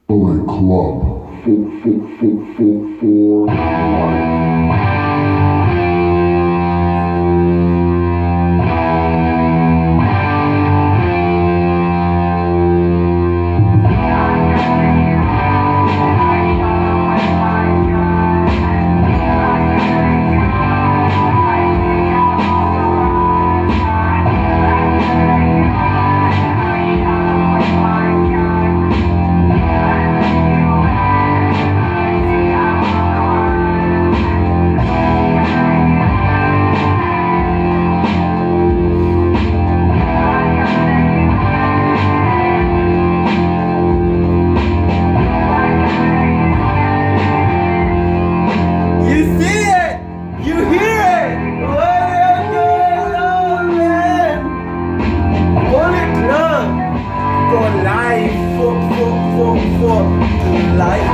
Bullet Club for life. You see it! You hear it! What is going on, man? Bullet Club for life, for life.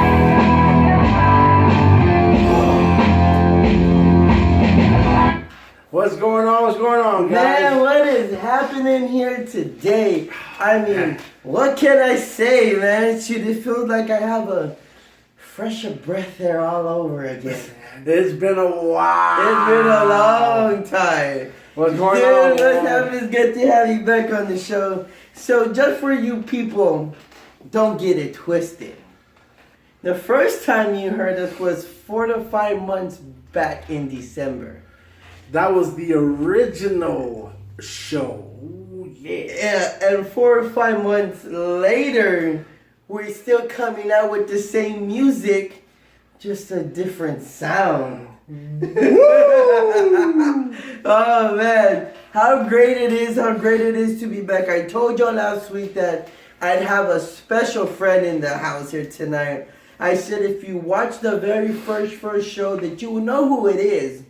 What's going on? What's going on, guys? Man, what is happening here today? I mean, what can I say, man? Shoot, it feels like I have a fresh of breath there all over again. It's been a while. It's been a long time. What's going Dude, on? what's man? happening? It's good to have you back on the show. So, just for you people, don't get it twisted. The first time you heard us was 4 to 5 months back in December. That was the original show. Ooh, yeah. Yeah, and 4 or 5 months later, we're still coming out with the same music, just a different sound. Oh man, how great it is to be back. I told y'all last week that I'd have a special friend in the house here tonight. I said if you watch the very first show that you will know who it is.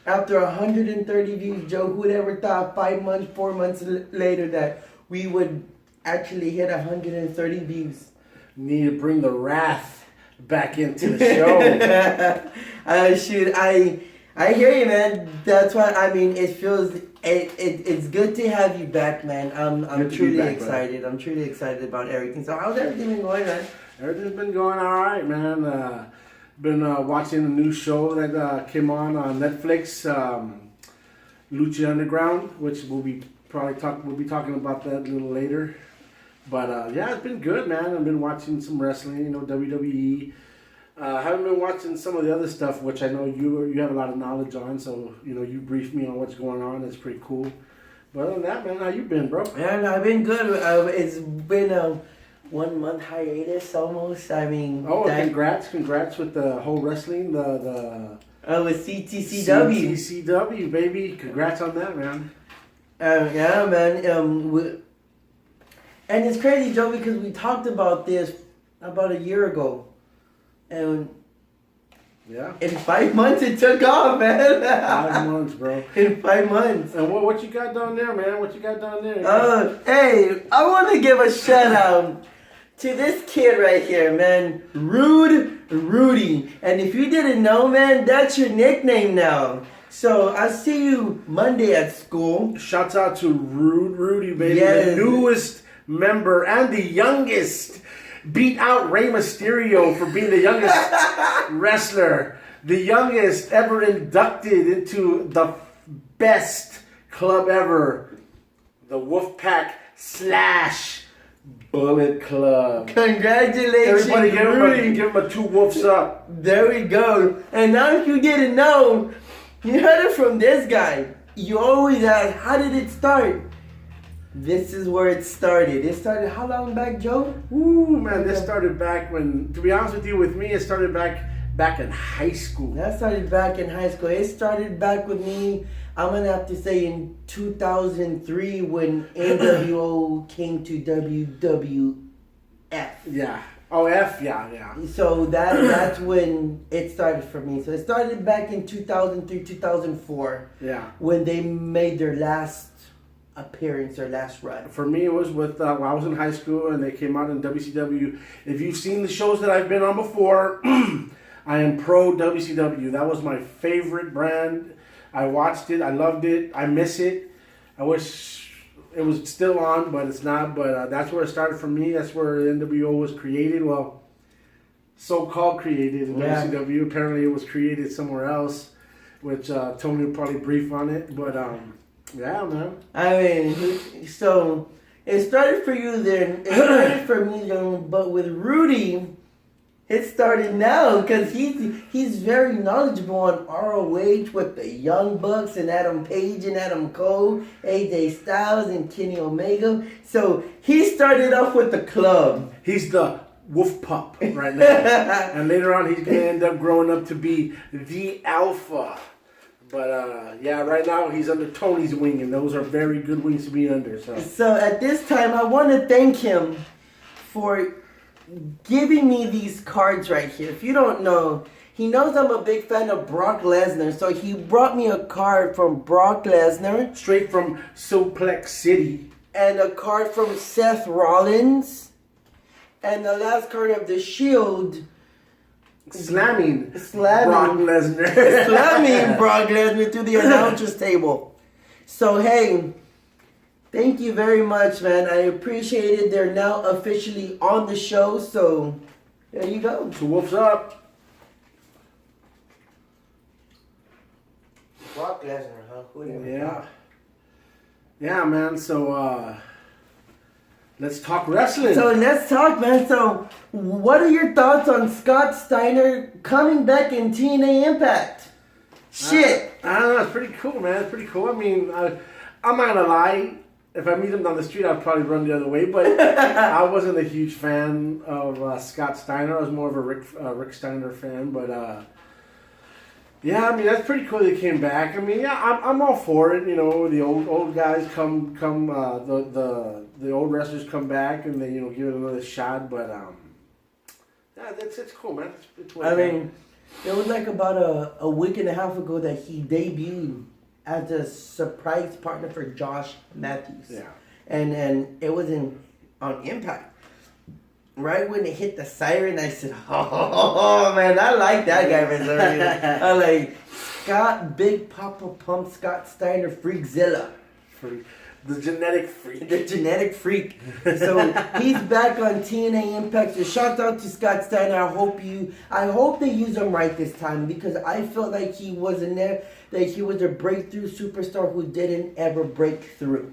After 130 views, Joe, who'd ever thought 5 months, 4 months later that we would actually hit 130 views? Need to bring the wrath back into the show. I hear you, man. That's why, I mean, it feels, it's good to have you back, man. I'm Good to be truly back, excited. I'm truly excited about everything. So how's everything been going, man? Everything's been going all right, man. Been watching a new show that came on Netflix, Lucha Underground, which we'll be talking about that a little later. But yeah, it's been good, man. I've been watching some wrestling, WWE. Haven't been watching some of the other stuff, which I know you have a lot of knowledge on. So you briefed me on what's going on. It's pretty cool. But other than that, man, how you been, bro? Man, I've been good. It's been a 1 month hiatus almost. I mean, Oh, congrats with the whole wrestling, the with CTCW. CTCW, baby. Congrats on that, man. Yeah, man. And it's crazy, Joe, because we talked about this about a year ago, and Yeah. in 5 months it took off, man. 5 months, bro. In 5 months. And what you got down there, man? What you got down there? Hey, I want to give a shout out to this kid right here, man. Rude Rudy. And if you didn't know, man, that's your nickname now. So I see you Monday at school. Shouts out to Rudy, baby. Yes. The newest member and the youngest. Beat out Rey Mysterio for being the youngest wrestler. The youngest ever inducted into the best club ever. The Wolfpack / Bullet Club. Congratulations, Everybody Rudy. give him a 2 wolves up. There we go. And now if you didn't know, you heard it from this guy. You always ask, how did it start? This is where it started. It started how long back, Joe? Ooh, man, this started back when, to be honest with you, with me, it started back in high school. That started back in high school. It started back with me, I'm going to have to say in 2003 when NWO came to WWF. Yeah. Oh, F, yeah. So that's when it started for me. So it started back in 2003, 2004 Yeah. when they made their last appearance or last run. For me, it was with, when I was in high school and they came out in WCW. If you've seen the shows that I've been on before, I am pro WCW. That was my favorite brand. I watched it. I loved it. I miss it. I wish it was still on, but it's not. But that's where it started for me. That's where NWO was created. Well, so-called created in WCW. Apparently, it was created somewhere else, which Tony will probably brief on it. But yeah, man. I mean, so it started for you then. It started for me then, but with Rudy, it started now because he's very knowledgeable on ROH with the Young Bucks and Adam Page and Adam Cole, AJ Styles and Kenny Omega. So he started off with the club. He's the wolf pup right now, and later on he's gonna end up growing up to be the alpha. But yeah, right now he's under Tony's wing, and those are very good wings to be under. So at this time, I want to thank him for giving me these cards right here. If you don't know, he knows I'm a big fan of Brock Lesnar, so he brought me a card from Brock Lesnar, straight from Suplex City, and a card from Seth Rollins, and the last card of the Shield. Slamming Brock Lesnar. Slamming Brock Lesnar to the announcer's table. So, hey, thank you very much, man. I appreciate it. They're now officially on the show, so there you go. So, what's up? Brock Lesnar, huh? Yeah. Yeah, man. So, let's talk wrestling. So let's talk, man. So what are your thoughts on Scott Steiner coming back in TNA Impact? Shit. I don't know. It's pretty cool, man. It's pretty cool. I mean, I'm not gonna lie. If I meet him down the street, I'd probably run the other way. But I wasn't a huge fan of Scott Steiner. I was more of a Rick Steiner fan. But yeah, I mean, that's pretty cool that he came back. I mean, yeah, I'm all for it. You know, the old guys come the old wrestlers come back and they give it another shot. But yeah, it's cool, man. It's I mean, it was like about a week and a half ago that he debuted as a surprise partner for Josh Matthews. Yeah, and it was on Impact. Right when it hit the siren, I said, "Oh man, I like that guy, Missouri." I like Scott Big Papa Pump Scott Steiner Freakzilla. The genetic freak. The genetic freak. So he's back on TNA Impact. So shout out to Scott Steiner. I hope they use him right this time because I felt like he wasn't there. That he was a breakthrough superstar who didn't ever break through.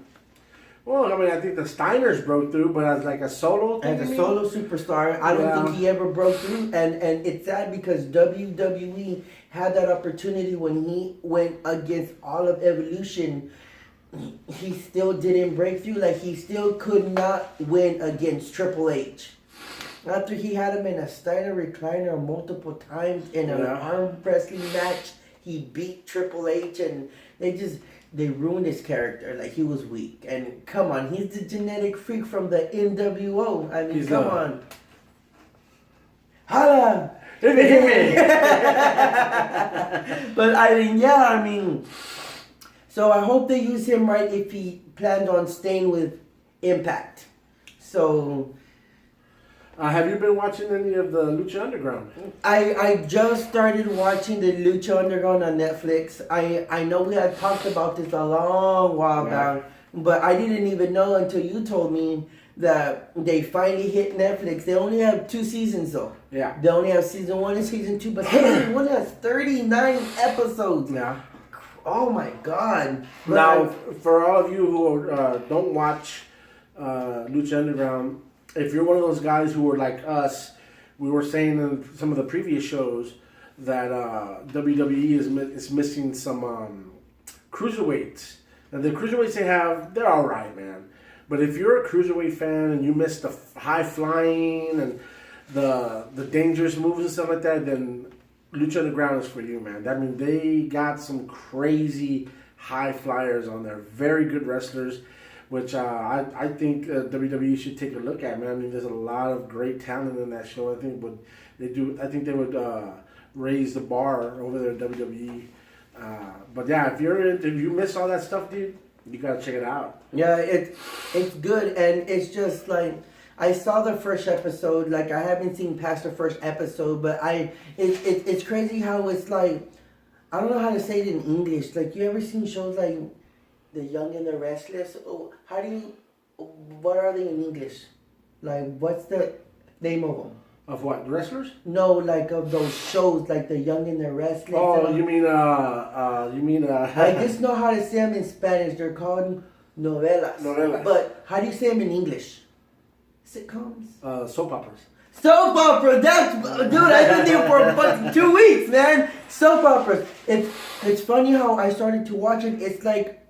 Well, I mean, I think the Steiners broke through, but as like a solo thing, as a solo superstar, I don't think he ever broke through. And it's sad because WWE had that opportunity when he went against all of Evolution. He still didn't break through. Like, he still could not win against Triple H. After he had him in a Steiner recliner multiple times in an arm wrestling match, he beat Triple H, and they ruined his character. Like, he was weak. And come on, he's the genetic freak from the NWO. I mean, come on. Holla! Hit me! But I mean, so I hope they use him right if he planned on staying with Impact. So have you been watching any of the Lucha Underground? I just started watching the Lucha Underground on Netflix. I know we had talked about this a long while back, but I didn't even know until you told me that they finally hit Netflix. They only have 2 seasons though. Yeah. They only have season 1 and season 2, but season 1 has 39 episodes. Yeah. Oh my God. But Now, for all of you who don't watch Lucha Underground, if you're one of those guys who are like us, we were saying in some of the previous shows that WWE is missing some cruiserweights. And the cruiserweights they have, they're all right, man. But if you're a cruiserweight fan and you miss the high flying and the dangerous moves and stuff like that, then Lucha Underground is for you, man. I mean, they got some crazy high flyers on there. Very good wrestlers, which I think WWE should take a look at, man. I mean, there's a lot of great talent in that show. I think they would raise the bar over there at WWE. But yeah, if you miss all that stuff, dude, you gotta check it out. Yeah, it's good, and it's just like I saw the first episode. Like, I haven't seen past the first episode, but it's crazy how it's like, I don't know how to say it in English. Like, you ever seen shows like The Young and the Restless. Oh, how do you? What are they in English? Like, what's the name of them? Of what? The wrestlers? No, like of those shows, like the Young and the Restless. Oh, and- you mean I just know how to say them in Spanish. They're called novelas. Novelas. But how do you say them in English? Sitcoms. soap operas. Soap opera. That's dude. I've been there for fucking 2 weeks, man. Soap operas. It's funny how I started to watch it. It's like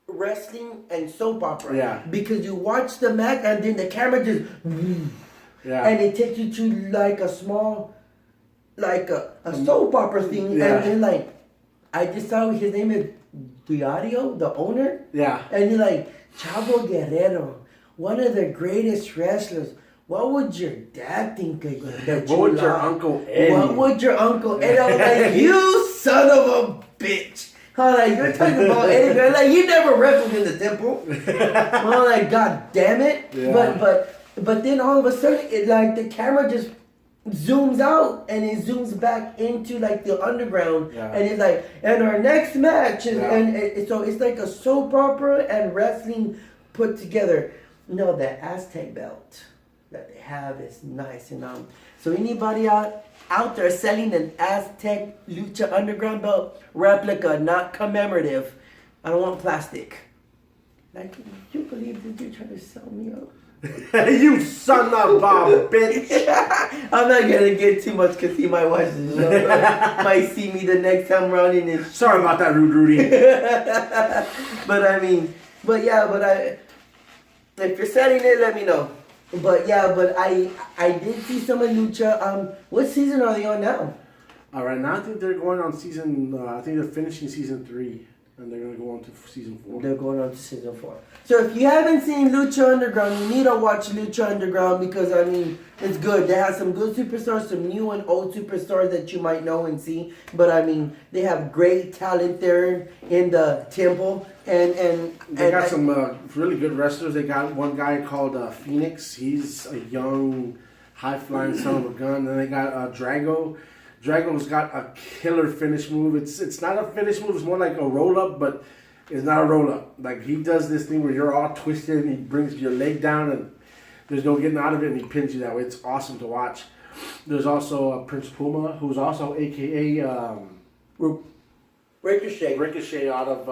wrestling and soap opera. Yeah. Because you watch the match and then the camera just. Yeah. And it takes you to like a small, like a soap opera thing, Yeah. and then like, I just saw his name is Diario, the owner, Yeah. and he's like Chavo Guerrero, one of the greatest wrestlers. What would your dad think of you? That What would you your love? Uncle Eddie? What would your uncle Eddie? I was like, you son of a bitch. I'm like, you're talking about Eddie Guerrero. Like, you never wrestled in the temple. I'm like, God damn it. Yeah. But then all of a sudden, it like the camera just zooms out and it zooms back into like the underground, Yeah. and it's like, and our next match, and, Yeah. and so it's like a soap opera and wrestling put together. No, the Aztec belt that they have is nice, and so anybody out there selling an Aztec Lucha Underground belt replica, not commemorative, I don't want plastic. Like, you believe that you're trying to sell me out? You son of a bitch. I'm not gonna get too much because he might watch the show. Might see me the next time around in his. Sorry about that, Rude Rudy. But I mean, if you're selling it, let me know. But yeah, but I did see some of Lucha. What season are they on now? All right, now I think they're going on season. I think they're finishing season 3, and they're gonna go on to season 4. They're going on to season 4. So if you haven't seen Lucha Underground, you need to watch Lucha Underground because I mean it's good. They have some good superstars, some new and old superstars that you might know and see. But I mean they have great talent there in the temple, and They got some really good wrestlers. They got one guy called Phoenix. He's a young, high-flying son of a gun. Then they got Drago. Drago's got a killer finish move. It's not a finish move. It's more like a roll-up, but it's not a roll-up. Like, he does this thing where you're all twisted, and he brings your leg down, and there's no getting out of it, and he pins you that way. It's awesome to watch. There's also Prince Puma, who's also a.k.a. Ricochet out of,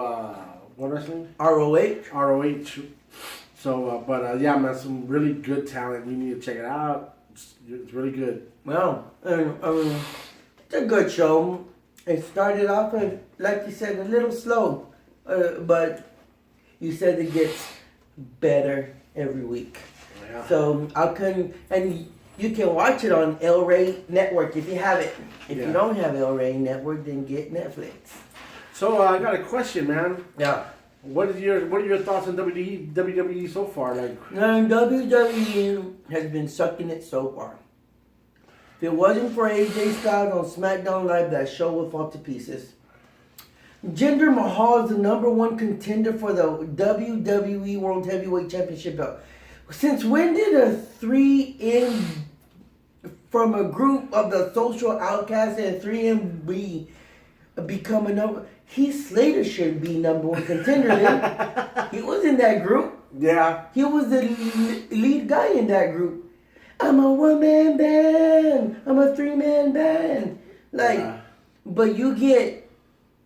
what wrestling? ROH. ROH. So, yeah, man, some really good talent. You need to check it out. It's really good. Well, it's a good show. It started off, like you said, a little slow, but you said it gets better every week. Yeah. So and you can watch it on El Rey Network if you have it. If Yeah. you don't have El Rey Network, then get Netflix. So, I got a question, man. Yeah. What are your thoughts on WWE so far? Like, And WWE has been sucking it so far. If it wasn't for AJ Styles on SmackDown Live, that show would fall to pieces. Jinder Mahal is the #1 contender for the WWE World Heavyweight Championship belt. Since when did a 3M from a group of the Social Outcasts and 3MB become a number? Heath Slater should be #1 contender. Then. He was in that group. yeah, He was the lead guy in that group. I'm a one-man band. I'm a 3-man band. Like, Yeah. but you get,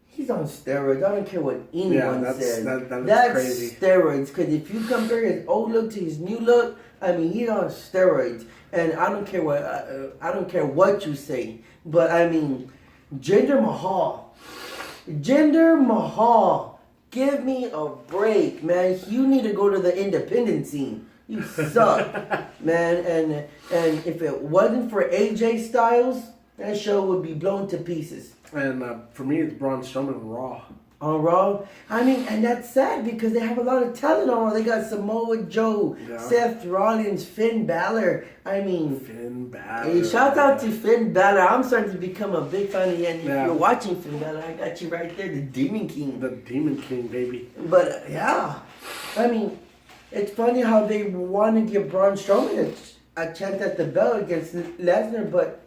he's on steroids. I don't care what anyone says. That's crazy. Steroids. Because if you compare his old look to his new look, I mean, he's on steroids. And I don't care what you say. But I mean, Jinder Mahal, give me a break, man. You need to go to the independent scene. You suck, man. And if it wasn't for AJ Styles, that show would be blown to pieces. And for me, it's Braun Strowman on Raw. On Raw, I mean, and that's sad because they have a lot of talent on Raw. They got Samoa Joe, Yeah. Seth Rollins, Finn Balor. I mean, Finn Balor. hey, shout out to Finn Balor. I'm starting to become a big fan of you. And if Yeah. you're watching Finn Balor, I got you right there, the Demon King. The Demon King, baby. But yeah, I mean, it's funny how they want to give Braun Strowman a chance at the belt against Lesnar, but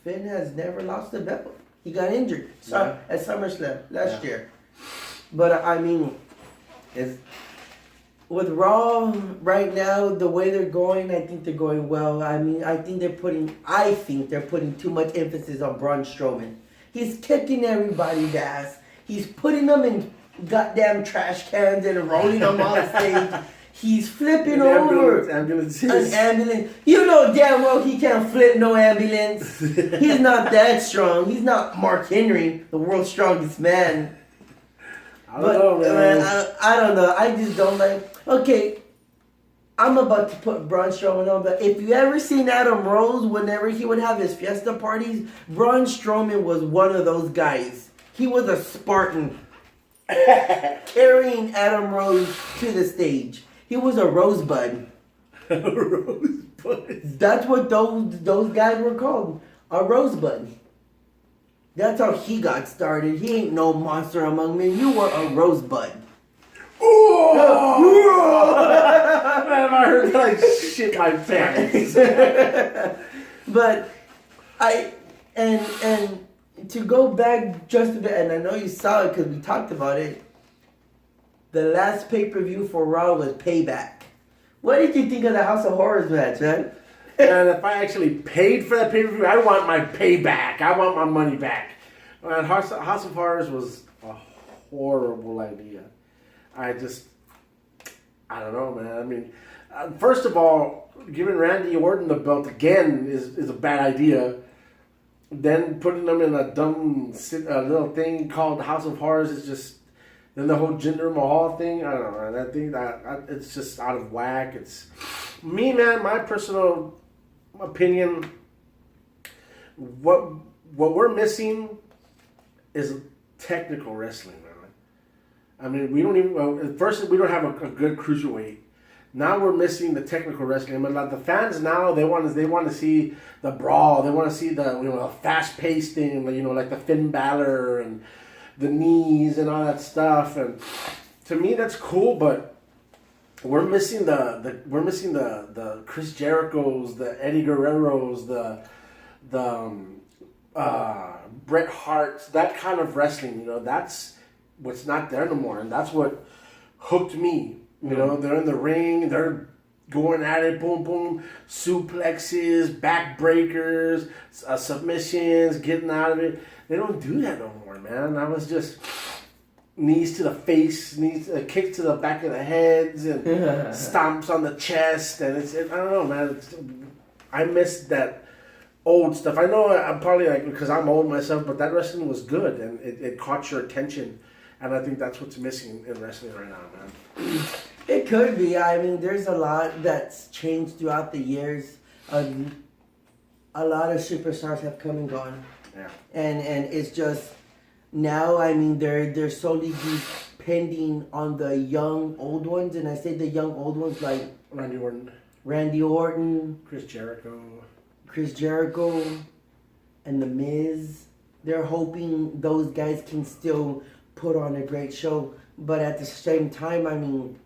Finn has never lost the belt. He got injured Yeah. at SummerSlam last Yeah. year. But I mean, It's with Raw right now, the way they're going, I think they're going well. I mean, I think they're putting too much emphasis on Braun Strowman. He's kicking everybody's ass. He's putting them in goddamn trash cans and rolling them off stage. He's flipping over ambulances. an ambulance. You know damn well he can't flip no ambulance. He's not that strong. He's not Mark Henry, the world's strongest man. I don't know, man. I don't know. I just don't like. Okay, I'm about to put Braun Strowman on, but if you ever seen Adam Rose, whenever he would have his fiesta parties, Braun Strowman was one of those guys. He was a Spartan carrying Adam Rose to the stage. He was a rosebud. Rosebud. That's what those guys were called. A rosebud. That's how he got started. He ain't no monster among men. You were a rosebud. Oh! Man, I heard that, I shit my pants. But and to go back just a bit, and I know you saw it because we talked about it. The last pay-per-view for Raw was Payback. What did you think of the House of Horrors match, man? And if I actually paid for that pay-per-view, I want my payback. I want my money back. Man, House of Horrors was a horrible idea. I don't know, man. I mean, first of all, giving Randy Orton the belt again is a bad idea. Then putting them in a dumb little thing called House of Horrors is just... Then the whole Jinder Mahal thing, I don't know, man. I think that it's just out of whack. It's me, man. My personal opinion. What we're missing is technical wrestling, man. I mean, we don't even. First, we don't have a good cruiserweight. Now we're missing the technical wrestling. I mean, like the fans now they want to see the brawl. They want to see the fast paced thing. Like the Finn Balor and the knees and all that stuff, and to me that's cool, but we're missing the Chris Jerichos, the Eddie Guerreros, the Bret Harts, that kind of wrestling. That's what's not there no more, and that's what hooked me. They're in the ring, they're going at it, boom boom, suplexes, backbreakers, submissions, getting out of it. They don't do that no more, man. I was just knees to the face, kicks to the back of the heads, and stomps on the chest, and I don't know, man. I miss that old stuff. I know I'm probably because I'm old myself, but that wrestling was good, and it caught your attention, and I think that's what's missing in wrestling right now, man. It could be. I mean, there's a lot that's changed throughout the years. A lot of superstars have come and gone. Yeah. And it's just now. I mean, they're solely depending on the young old ones, and I say the young old ones like Randy Orton, Chris Jericho, and The Miz. They're hoping those guys can still put on a great show, but at the same time, I mean,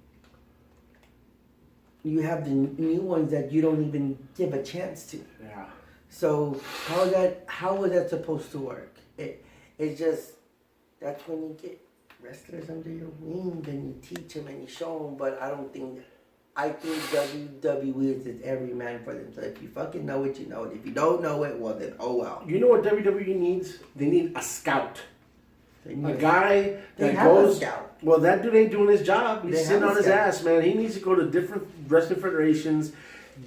you have the new ones that you don't even give a chance to. Yeah. So how was that supposed to work? It's just that's when you get wrestlers under your wing, then you teach them and you show them. But I think WWE is every man for themselves. If you fucking know it, you know it. If you don't know it, well then oh well. You know what WWE needs? They need a scout. A guy they that have goes. a scout. Well, that dude ain't doing his job. He's They sitting have a on his scout. ass, man. He needs to go to different wrestling federations,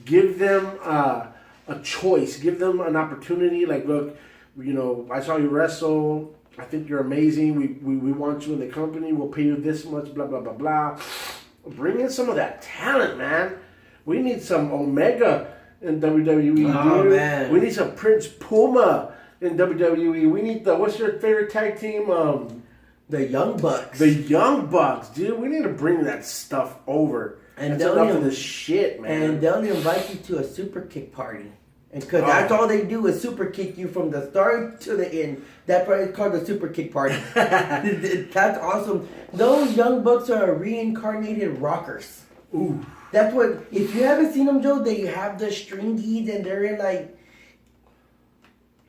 give them a choice, give them an opportunity. Like, look, I saw you wrestle. I think you're amazing. We want you in the company. We'll pay you this much. Blah blah blah blah. Bring in some of that talent, man. We need some Omega in WWE. Oh, dude. man. We need some Prince Puma in WWE. We need what's your favorite tag team? The Young Bucks. The Young Bucks, dude. We need to bring that stuff over. And That's they'll enough even- of this shit, man. And they'll invite you to a super kick party. And because that's all they do is super kick you from the start to the end. That part is called the super kick party. That's awesome. Those Young Bucks are reincarnated rockers. Ooh. That's what, if you haven't seen them, Joe, they have the stringies and they're in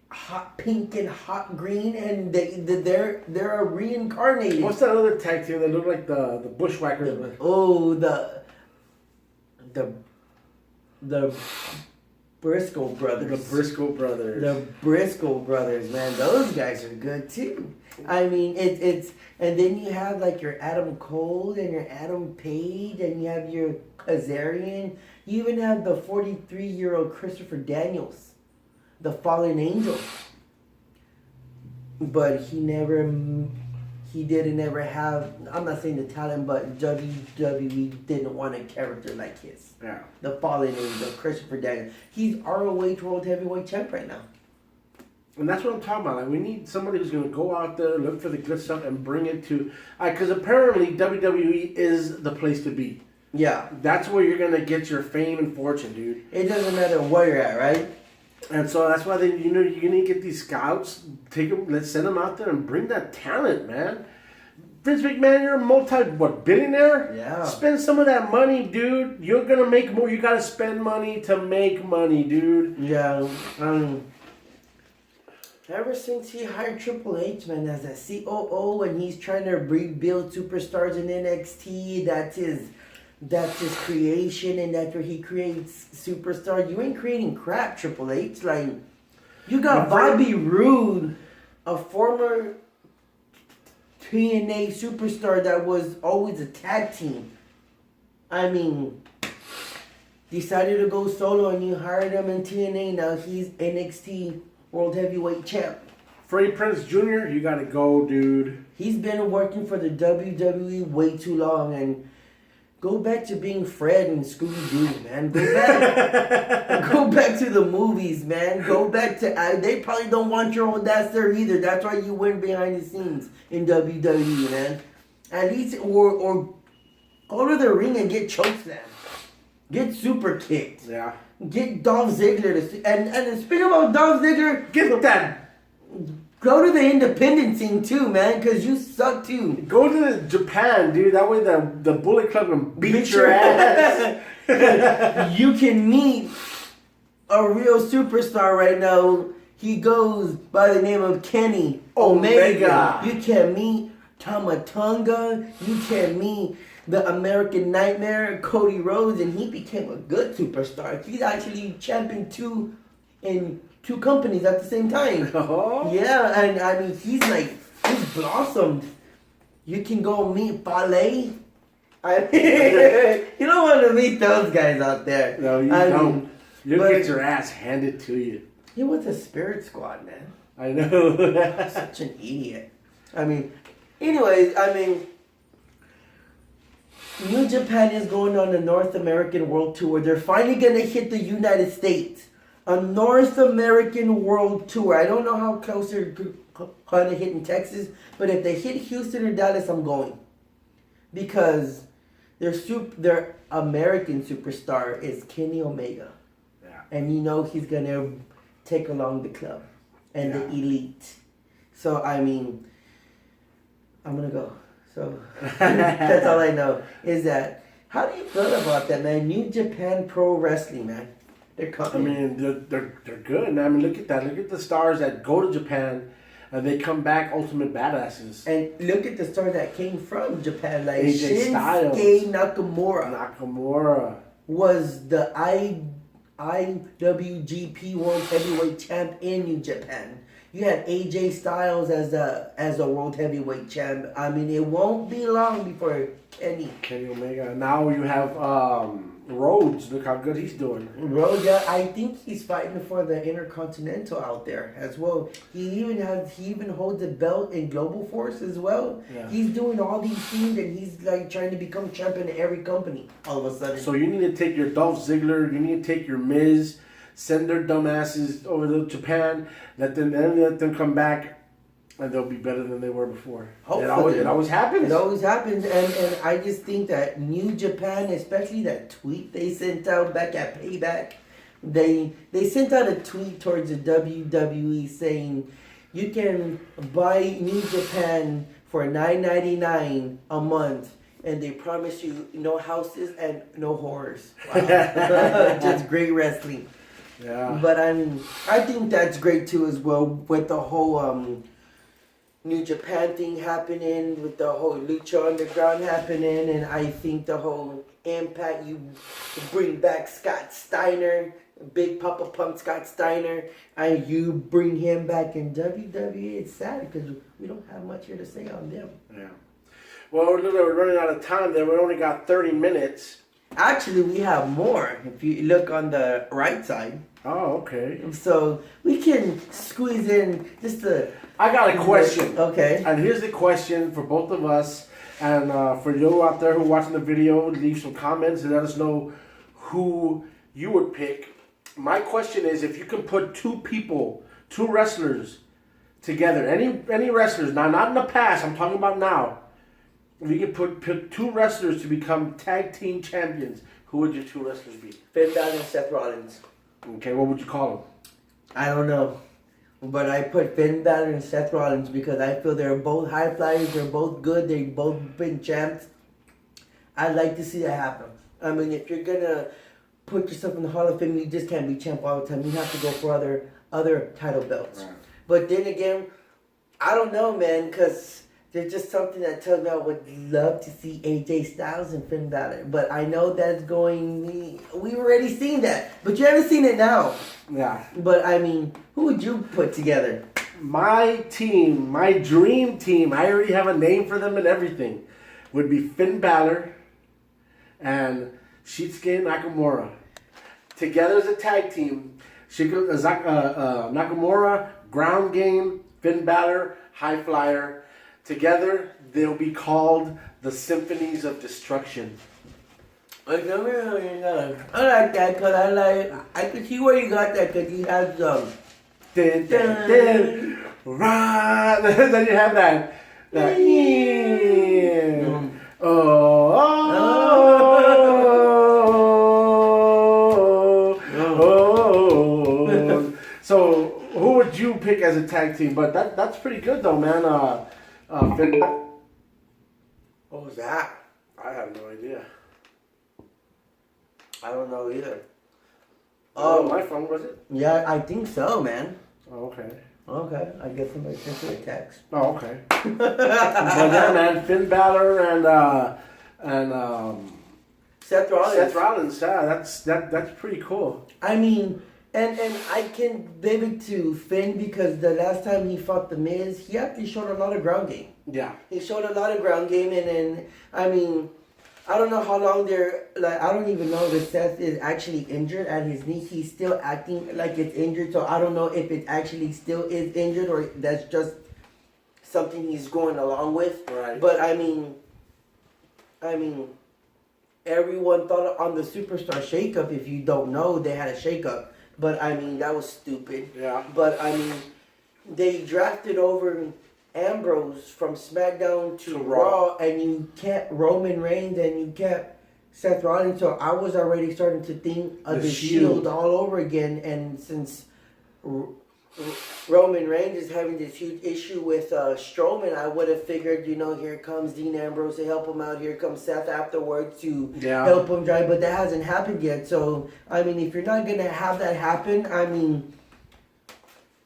hot pink and hot green, and they're reincarnated. What's that other tag team that look like the Bushwhackers? Oh, the Briscoe brothers. The Briscoe brothers. The Briscoe brothers, man, those guys are good too. I mean, it's and then you have like your Adam Cole and your Adam Page, and you have your Kazarian. You even have the 43-year-old Christopher Daniels, the Fallen Angel. But he didn't ever have. I'm not saying the talent, but WWE didn't want a character like his. Yeah. The Fallen Angel, Christopher Daniels. He's ROH World Heavyweight Champ right now. And that's what I'm talking about. Like, we need somebody who's going to go out there, look for the good stuff, and bring it to... Because apparently WWE is the place to be. Yeah. That's where you're going to get your fame and fortune, dude. It doesn't matter where you're at, right? And so that's why you're going to get these scouts, take them, let's send them out there and bring that talent, man. Vince McMahon, you're a billionaire? Yeah. Spend some of that money, dude. You're going to make more. You got to spend money to make money, dude. Yeah. Ever since he hired Triple H, man, as a COO, and he's trying to rebuild superstars in NXT, that's his creation, and that's where he creates superstars. You ain't creating crap, Triple H. Like, you got Bobby Roode, a former TNA superstar that was always a tag team. I mean, decided to go solo, and you hired him in TNA. Now he's NXT World Heavyweight Champ. Freddie Prinze Jr., you got to go, dude. He's been working for the WWE way too long, and go back to being Fred and Scooby-Doo, man. Go back, go back to the movies, man. Go back to... they probably don't want your old ass there either. That's why you went behind the scenes in WWE, man. At least... Or go to the ring and get chokeslammed. Get super kicked. Yeah. Get Dolph Ziggler to... And speaking about Dolph Ziggler... Get that... Go to the independent scene too, man, because you suck too. Go to Japan, dude. That way the Bullet Club can beat your ass. You can meet a real superstar right now. He goes by the name of Kenny Omega. You can meet Tama Tonga. You can meet the American Nightmare, Cody Rhodes, and he became a good superstar. He's actually champion in two companies at the same time. Oh. Yeah, and I mean, he's blossomed. You can go meet Ballet. You don't want to meet those guys out there. No, you don't. You'll get your ass handed to you. He was a Spirit Squad, man. I know. Such an idiot. I mean, anyways, New Japan is going on a North American World Tour. They're finally going to hit the United States. A North American World Tour. I don't know how close they're going to hit in Texas, but if they hit Houston or Dallas, I'm going. Because their American superstar is Kenny Omega. Yeah. And you know he's going to take along the club and the elite. So, I mean, I'm going to go. So, that's all I know is that. How do you feel about that, man? New Japan Pro Wrestling, man. They're coming. I mean, they're good. And I mean, look at that. Look at the stars that go to Japan and they come back ultimate badasses. And look at the stars that came from Japan, like AJ Styles. Shinsuke Nakamura. Nakamura Was the IWGP World Heavyweight Champ in New Japan. You had AJ Styles as a World Heavyweight Champ. I mean, it won't be long before Kenny Omega. Now you have Rhodes. Look how good he's doing. Rhodes, yeah, I think he's fighting for the Intercontinental out there as well. He even holds a belt in Global Force as well. Yeah. He's doing all these things, and he's like trying to become champion in every company all of a sudden. So you need to take your Dolph Ziggler. You need to take your Miz. Send their dumbasses over to Japan. Let them come back. And they'll be better than they were before. Hopefully. It always happens. It always happens, and I just think that New Japan, especially that tweet they sent out back at Payback, they sent out a tweet towards the WWE saying, you can buy New Japan for $9.99 a month, and they promise you no houses and no horrors. Wow. Just great wrestling. Yeah. But I think that's great too as well with the whole New Japan thing happening, with the whole Lucha Underground happening, and I think the whole Impact, you bring back Scott Steiner, Big Papa Pump Scott Steiner, and you bring him back in WWE. It's sad because we don't have much here to say on them. Yeah. Well, we're running out of time there. We only got 30 minutes. Actually, we have more if you look on the right side. Oh, okay. So we can squeeze in just a. I got a question. Okay. And here's the question for both of us. And for you out there who are watching the video, leave some comments and let us know who you would pick. My question is, if you can put two wrestlers together, any wrestlers, now not in the past, I'm talking about now. If you could put two wrestlers to become tag team champions, who would your two wrestlers be? Finn Balor and Seth Rollins. Okay, what would you call them? I don't know. But I put Finn Balor and Seth Rollins because I feel they're both high flyers. They're both good. They've both been champs. I'd like to see that happen. I mean, if you're going to put yourself in the Hall of Fame, you just can't be champ all the time. You have to go for other title belts. Right. But then again, I don't know, man, because there's just something that tells me I would love to see AJ Styles and Finn Balor. But I know that's going... We've already seen that. But you haven't seen it now. Yeah. But, I mean, who would you put together? My team, my dream team, I already have a name for them and everything, would be Finn Balor and Shinsuke Nakamura. Together as a tag team, Nakamura, ground game, Finn Balor, high flyer. Together, they'll be called the Symphonies of Destruction. I like that because I can see where you got that because he has Dun, dun, dun, rah. Then you have that. So who would you pick as a tag team? But that's pretty good though, man. Finn. What was that? I have no idea. I don't know either. Oh, my phone was it? Yeah, I think so, man. Oh, okay. Okay, I guess somebody sent you a text. Oh, okay. But yeah, man, Finn Balor and Seth Rollins. Seth Rollins. Yeah, that's pretty cool. I mean, and I can blame it to Finn because the last time he fought The Miz, he actually showed a lot of ground game. Yeah. He showed a lot of ground game, and I mean, I don't know how long I don't even know if Seth is actually injured at his knee. He's still acting like it's injured, so I don't know if it actually still is injured or that's just something he's going along with. Right. But I mean, everyone thought on the Superstar shakeup. If you don't know, they had a shakeup. But I mean, that was stupid. Yeah. But I mean, they drafted over Ambrose from SmackDown to Raw, and you kept Roman Reigns and you kept Seth Rollins. So I was already starting to think of the Shield all over again. And since Roman Reigns is having this huge issue with Strowman, I would have figured, here comes Dean Ambrose to help him out. Here comes Seth afterwards to help him drive. But that hasn't happened yet. So, I mean, if you're not going to have that happen, I mean,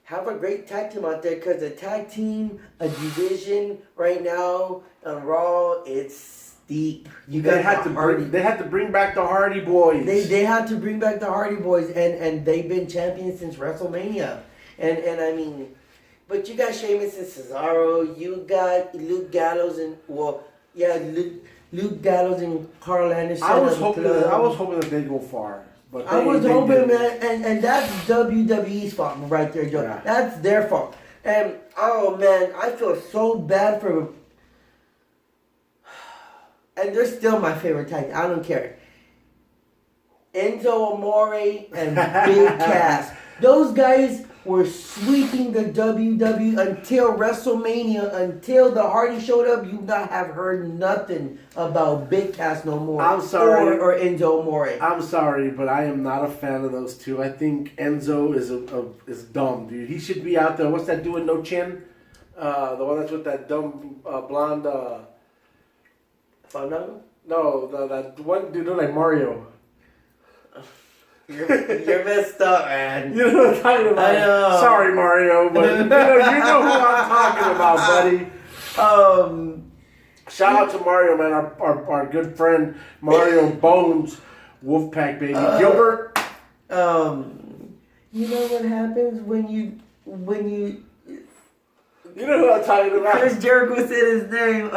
have a great tag team out there because a tag team, a division right now on Raw, it's deep. They had to bring back the Hardy Boys. They had to bring back the Hardy Boys, and they've been champions since WrestleMania. And I mean, but you got Sheamus and Cesaro, you got Luke Gallows and Luke Gallows and Carl Anderson. I was hoping that they'd go far. But I was hoping, man, and that's WWE's fault right there, Joe. Yeah. That's their fault. And, oh, man, I feel so bad for... And they're still my favorite tag. I don't care. Enzo Amore and Big Cass. Those guys were sweeping the WWE until WrestleMania, until the Hardy showed up. You not have heard nothing about Big Cass no more. I'm sorry. Or Enzo Amore. I'm sorry, but I am not a fan of those two. I think Enzo is dumb, dude. He should be out there. What's that dude with no chin? The one that's with that dumb blonde. Fandango? No, that one dude look like Mario. You're messed up, man. You know what I'm talking about? I know. Sorry, Mario, but you know who I'm talking about, buddy. Shout out to Mario, man, our good friend Mario Bones, Wolfpack baby. Gilbert. You know what happens when you You know who I'm talking about? Chris Jericho said his name.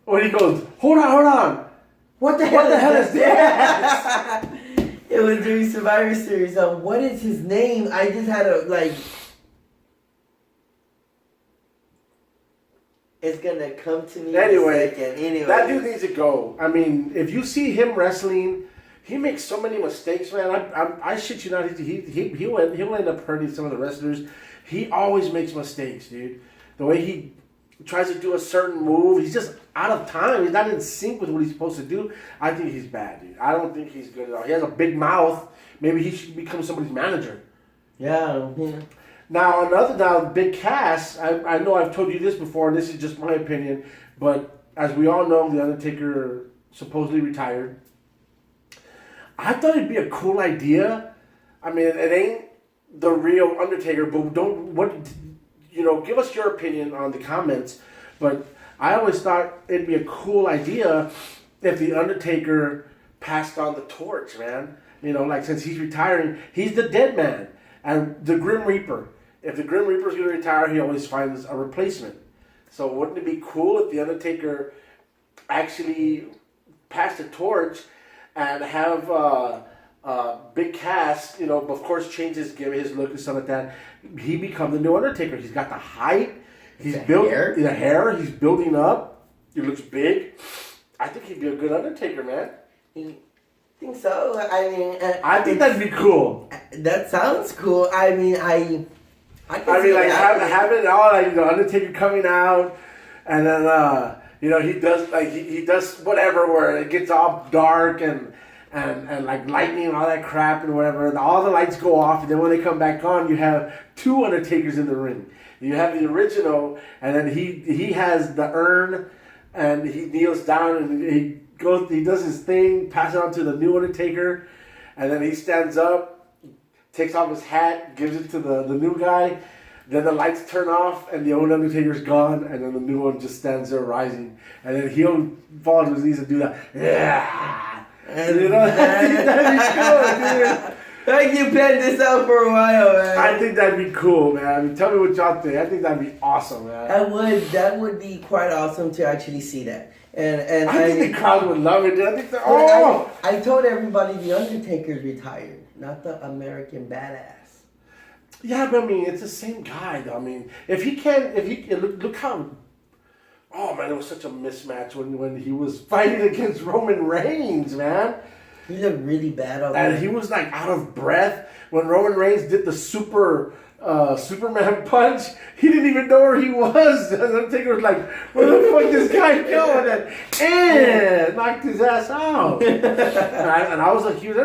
When he goes, hold on. What the hell is that? It was during Survivor Series. What is his name? I just had a like. It's gonna come to me Anyway, in a second. Anyway, that dude needs to go. I mean, if you see him wrestling, he makes so many mistakes, man. I shit you not. He'll end up hurting some of the wrestlers. He always makes mistakes, dude. The way he tries to do a certain move, he's just out of time. He's not in sync with what he's supposed to do. I think he's bad, dude. I don't think he's good at all. He has a big mouth. Maybe he should become somebody's manager. Yeah. Now, Big Cass, I know I've told you this before, and this is just my opinion, but as we all know, The Undertaker supposedly retired. I thought it'd be a cool idea. I mean, it ain't the real Undertaker, but give us your opinion on the comments. But I always thought it'd be a cool idea if The Undertaker passed on the torch, man. You know, like since he's retiring, he's the dead man. And the Grim Reaper. If the Grim Reaper's going to retire, he always finds a replacement. So wouldn't it be cool if The Undertaker actually passed the torch and have Big Cass, of course, change his gimmick, his look and stuff like that. He become the new Undertaker. He's got the height. He's built the hair. He's building up. He looks big. I think he'd be a good Undertaker, man. You think so? I mean, I think that'd be cool. That sounds cool. I mean, having all like Undertaker coming out, and then he does he does whatever where it gets all dark and like lightning and all that crap and whatever, and all the lights go off, and then when they come back on, you have two Undertakers in the ring. You have the original, and then he has the urn, and he kneels down and he does his thing, passes it on to the new Undertaker, and then he stands up, takes off his hat, gives it to the new guy. Then the lights turn off, and the old Undertaker's gone, and then the new one just stands there rising. And then he'll fall to his knees and do that. Yeah! And that'd be cool, dude. Like you planned this out for a while, man. I think that'd be cool, man. I mean, tell me what y'all think. I think that'd be awesome, man. That would be quite awesome to actually see that. And I think the crowd would love it. I think I told everybody the Undertaker's retired, not the American Badass. Yeah, but I mean, it's the same guy, though. I mean, look how. Oh man, it was such a mismatch when he was fighting against Roman Reigns, man. He looked really bad on And he was like out of breath when Roman Reigns did the Superman punch. He didn't even know where he was. The Undertaker was like, "Where the fuck this guy going?" And knocked his ass out. and I was like, he was